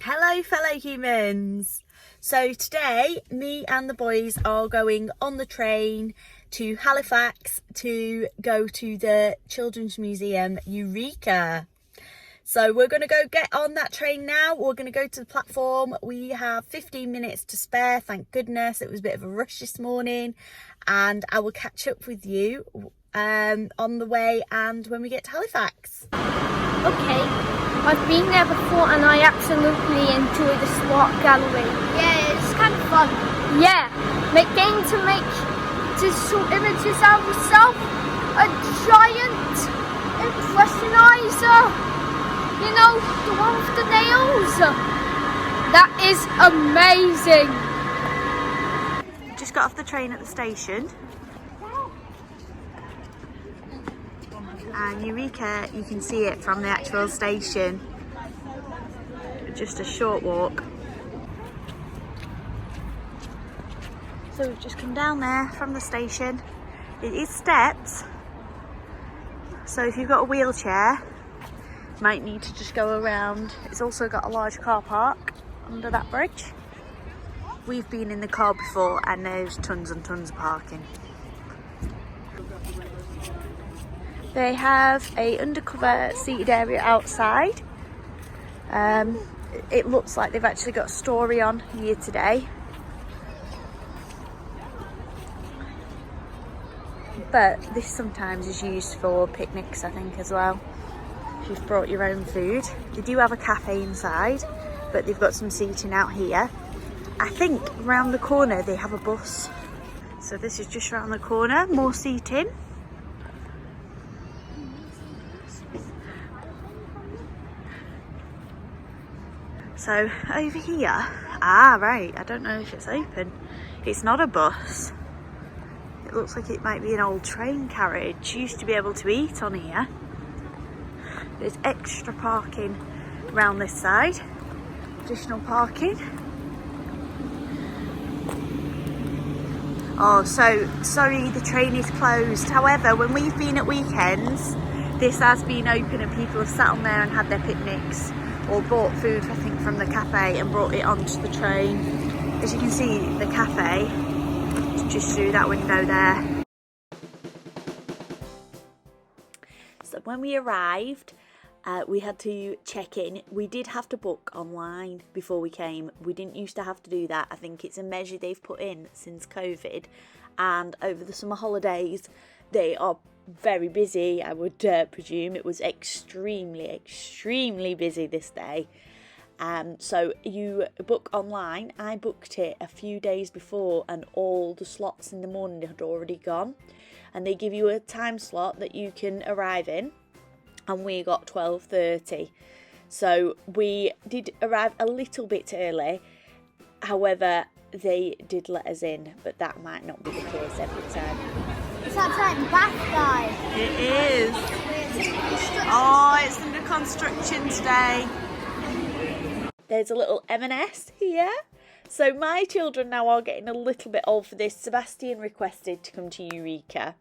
Hello fellow humans! So today me and the boys are going on the train to Halifax to go to the Children's Museum Eureka. So we're going to go get on that train now. We're going to go to the platform. We have 15 minutes to spare, thank goodness. It was a bit of a rush this morning, and I will catch up with you on the way and when we get to Halifax. Okay, I've been there before and I absolutely enjoy the sport gallery. Yeah, it's kind of fun. Yeah, getting to make just short images out of yourself, a giant impressionizer, you know, the one with the nails. That is amazing. Just got off the train at the station. And Eureka, you can see it from the actual station. Just a short walk. So we've just come down there from the station. It is steps, so if you've got a wheelchair, you might need to just go around. It's also got a large car park under that bridge. We've been in the car before and there's tons and tons of parking. They have a undercover seated area outside. It looks like they've actually got a story on here today. But this sometimes is used for picnics, I think, as well. If you've brought your own food. They do have a cafe inside, but they've got some seating out here. I think round the corner they have a bus. So this is just round the corner, more seating. So over here, right, I don't know if it's open. It's not a bus. It looks like it might be an old train carriage. You used to be able to eat on here. There's extra parking around this side. Additional parking. Oh, so sorry, the train is closed. However, when we've been at weekends, this has been open and people have sat on there and had their picnics or bought food, I think, from the cafe and brought it onto the train. As you can see, the cafe is just through that window there. So when we arrived, we had to check in. We did have to book online before we came. We didn't used to have to do that. I think it's a measure they've put in since COVID, and over the summer holidays they are very busy. I would presume it was extremely busy this day. So you book online. I booked it a few days before and all the slots in the morning had already gone, and they give you a time slot that you can arrive in, and we got 12:30. So we did arrive a little bit early. However, they did let us in, but that might not be the case every time. It's outside the bath, guys. It is. Oh, it's under construction today. There's a little M&S here. So my children now are getting a little bit old for this. Sebastian requested to come to Eureka,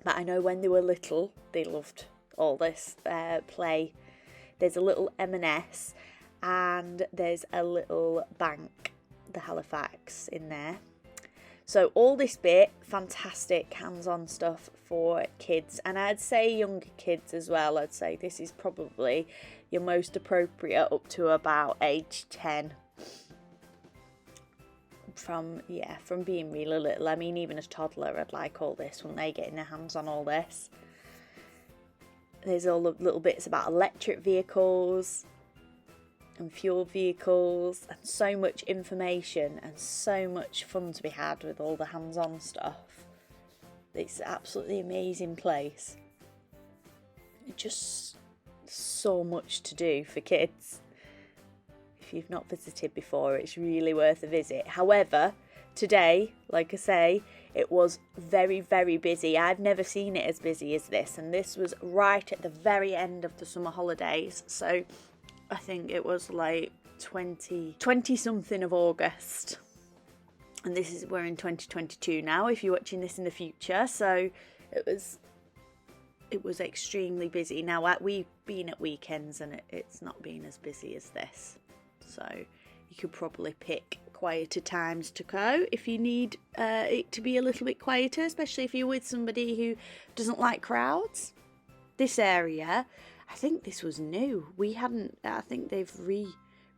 but I know when they were little, they loved all this play. There's a little M&S and there's a little bank, the Halifax, in there. So all this bit, fantastic hands-on stuff for kids, and I'd say younger kids as well. I'd say this is probably your most appropriate up to about age 10. From being really little. I mean, even as a toddler, I'd like all this when they get in their hands on all this. There's all the little bits about electric vehicles and fuel vehicles, and so much information and so much fun to be had with all the hands-on stuff. It's an absolutely amazing place. Just so much to do for kids. If you've not visited before, it's really worth a visit. However, today, like I say, it was very busy. I've never seen it as busy as this, and this was right at the very end of the summer holidays. So I think it was like 20 something of August, and we're in 2022 now if you're watching this in the future. So it was extremely busy. Now we've been at weekends and it's not been as busy as this. So you could probably pick quieter times to go if you need it to be a little bit quieter, especially if you're with somebody who doesn't like crowds. This area, I think this was new. I think they've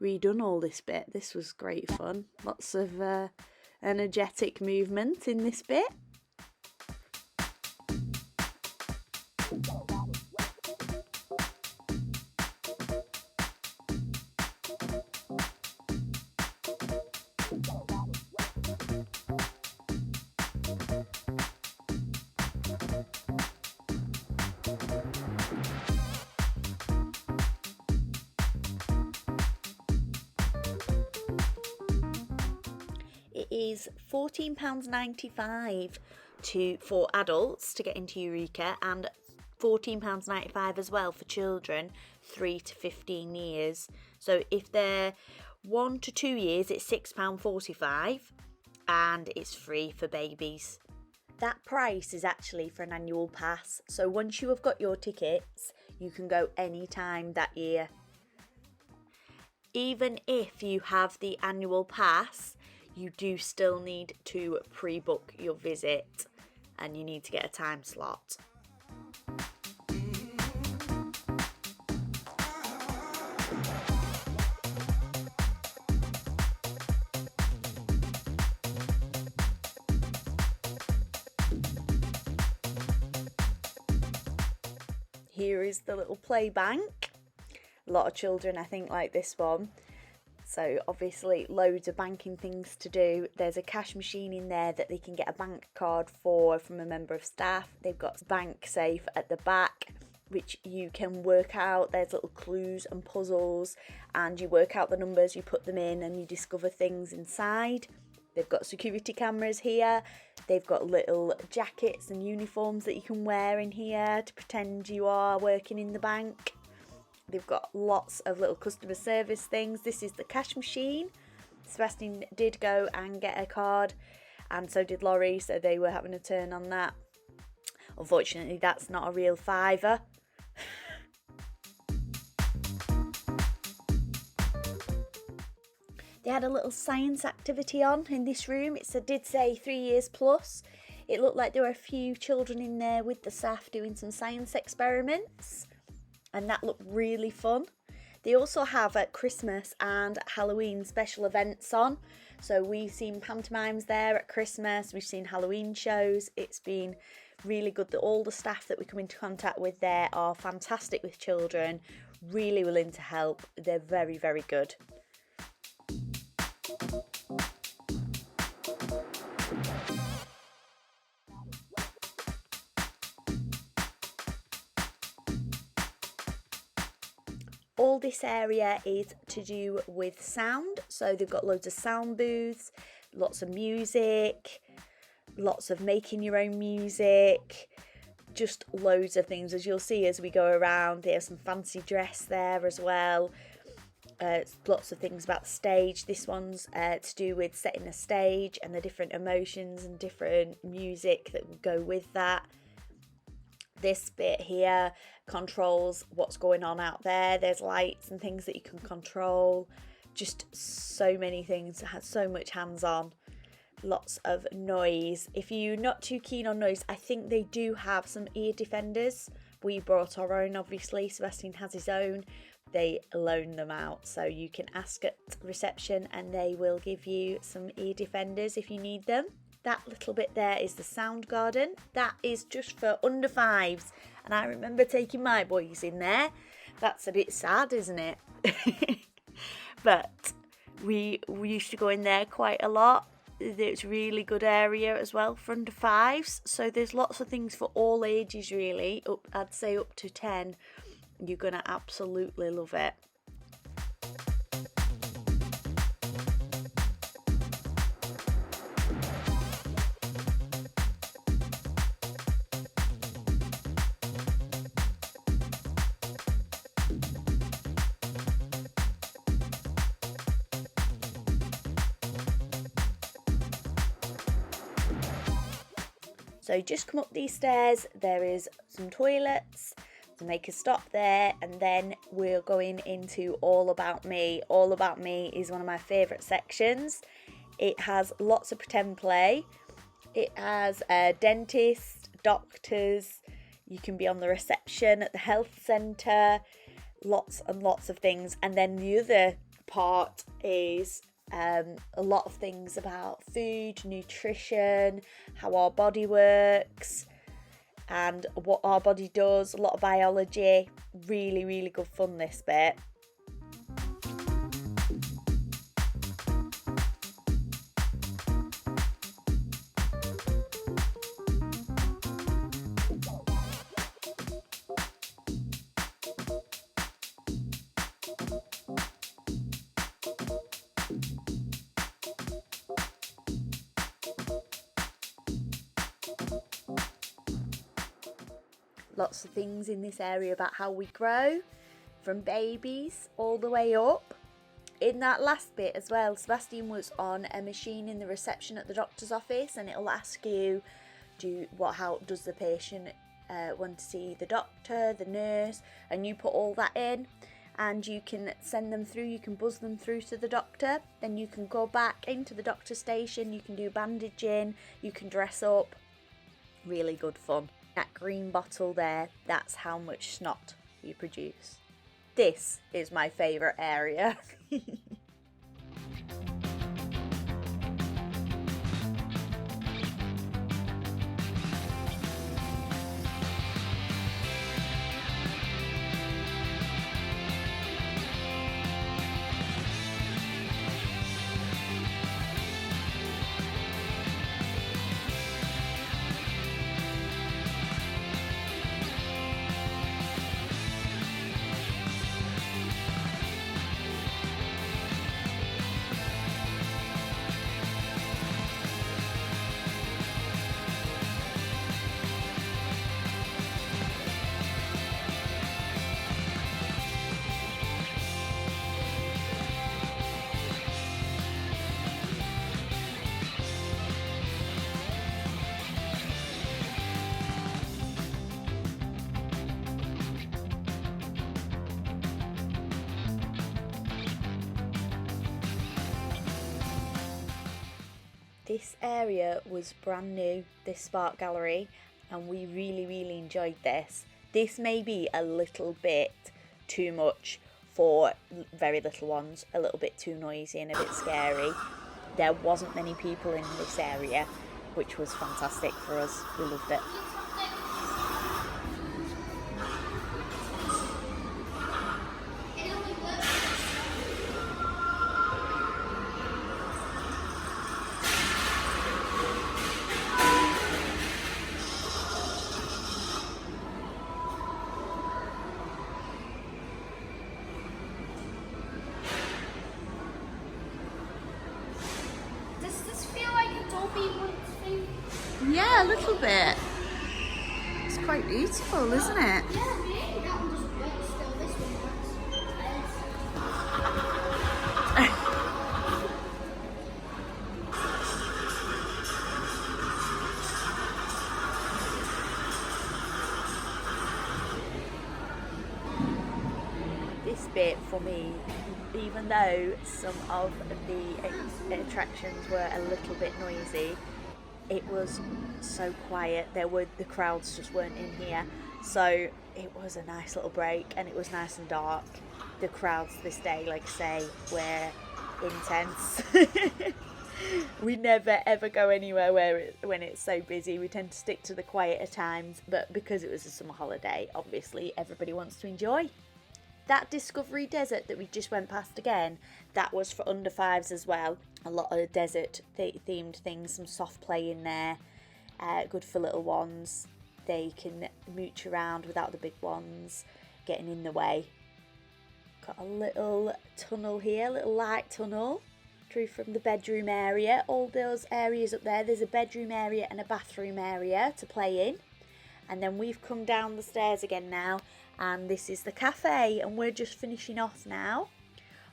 redone all this bit. This was great fun. Lots of energetic movement in this bit. It is £14.95 for adults to get into Eureka, and £14.95 as well for children 3 to 15 years. So if they're 1 to 2 years, it's £6.45, and it's free for babies. That price is actually for an annual pass, so once you have got your tickets, you can go any time that year. Even if you have the annual pass, you do still need to pre-book your visit, and you need to get a time slot. Here is the little play bank. A lot of children, I think, like this one. So obviously loads of banking things to do. There's a cash machine in there that they can get a bank card from a member of staff. They've got bank safe at the back, which you can work out. There's little clues and puzzles, and you work out the numbers, you put them in, and you discover things inside. They've got security cameras here. They've got little jackets and uniforms that you can wear in here to pretend you are working in the bank. They've got lots of little customer service things. This is the cash machine. Sebastian did go and get a card, and so did Laurie, so they were having a turn on that. Unfortunately, that's not a real fiver. They had a little science activity on in this room. It did say 3 years plus. It looked like there were a few children in there with the staff doing some science experiments, and that looked really fun. They also have at Christmas and Halloween special events on. So we've seen pantomimes there at Christmas, we've seen Halloween shows. It's been really good that all the staff that we come into contact with there are fantastic with children, really willing to help. They're very, very good. All this area is to do with sound, so they've got loads of sound booths, lots of music, lots of making your own music, just loads of things, as you'll see as we go around. There's some fancy dress there as well. Lots of things about the stage. This one's to do with setting a stage and the different emotions and different music that will go with that. This bit here controls what's going on out there. There's lights and things that you can control. Just so many things. It has so much hands-on. Lots of noise. If you're not too keen on noise, I think they do have some ear defenders. We brought our own, obviously. Sebastian has his own. They loan them out, so you can ask at reception and they will give you some ear defenders if you need them. That little bit there is the sound garden. That is just for under fives, and I remember taking my boys in there. That's a bit sad, isn't it? But we used to go in there quite a lot. It's a really good area as well for under fives, so there's lots of things for all ages really. I'd say up to 10. You're gonna absolutely love it. So just come up these stairs, there is some toilets, to make a stop there, and then we're going into All About Me. All About Me is one of my favourite sections. It has lots of pretend play. It has a dentist, doctors, you can be on the reception at the health centre, lots and lots of things. And then the other part is a lot of things about food, nutrition, how our body works and what our body does, a lot of biology. Really, really good fun, this bit. Lots of things in this area about how we grow, from babies all the way up. In that last bit as well, Sebastian was on a machine in the reception at the doctor's office, and it'll ask you, how does the patient want to see the doctor, the nurse, and you put all that in, and you can send them through, you can buzz them through to the doctor, then you can go back into the doctor's station, you can do bandaging, you can dress up. Really good fun. That green bottle there, that's how much snot we produce. This is my favourite area. This area was brand new, this Spark Gallery, and we really enjoyed this. This may be a little bit too much for very little ones, a little bit too noisy and a bit scary. There wasn't many people in this area, which was fantastic for us. We loved it. Yeah, a little bit. It's quite beautiful, isn't it? This bit for me, even though some of the attractions were a little bit noisy, it was so quiet. The crowds just weren't in here, so it was a nice little break, and it was nice and dark. The crowds this day, like I say, were intense. We never ever go anywhere when it's so busy. We tend to stick to the quieter times, but because it was a summer holiday, obviously everybody wants to enjoy. That Discovery Desert that we just went past again, that was for under fives as well. A lot of desert themed things, some soft play in there, good for little ones. They can mooch around without the big ones getting in the way. Got a little tunnel here, little light tunnel through from the bedroom area. All those areas up there, there's a bedroom area and a bathroom area to play in. And then we've come down the stairs again now, and this is the cafe, and we're just finishing off now.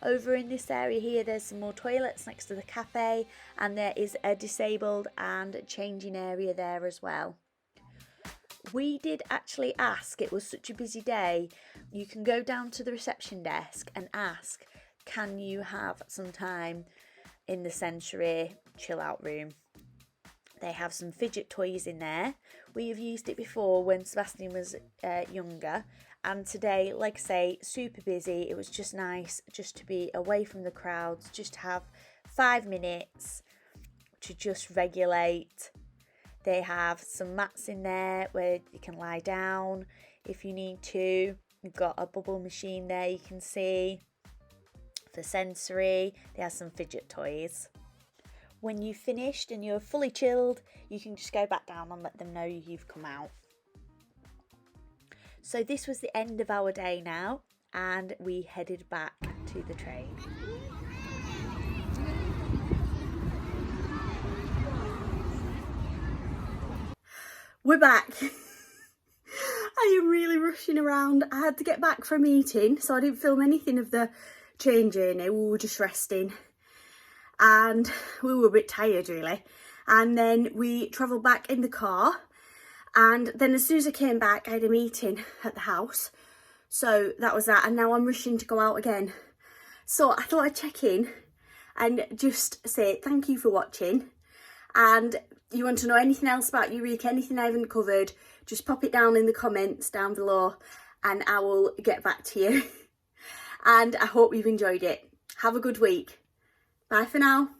Over in this area here, there's some more toilets next to the cafe, and there is a disabled and changing area there as well. We did actually ask, it was such a busy day, you can go down to the reception desk and ask, can you have some time in the sensory chill out room? They have some fidget toys in there. We have used it before when Sebastian was younger, and today, like I say, super busy. It was just nice just to be away from the crowds, just to have 5 minutes to just regulate. They have some mats in there where you can lie down if you need to. You've got a bubble machine there you can see. For sensory, they have some fidget toys. When you've finished and you're fully chilled, you can just go back down and let them know you've come out. So this was the end of our day now, and we headed back to the train. We're back. I am really rushing around. I had to get back from a meeting, so I didn't film anything of the train journey. We were just resting and we were a bit tired really. And then we travelled back in the car, and then as soon as I came back I had a meeting at the house. So that was that, and now I'm rushing to go out again. So I thought I'd check in and just say thank you for watching. And you want to know anything else about Eureka, anything I haven't covered, just pop it down in the comments down below and I will get back to you. And I hope you've enjoyed it. Have a good week. Bye for now.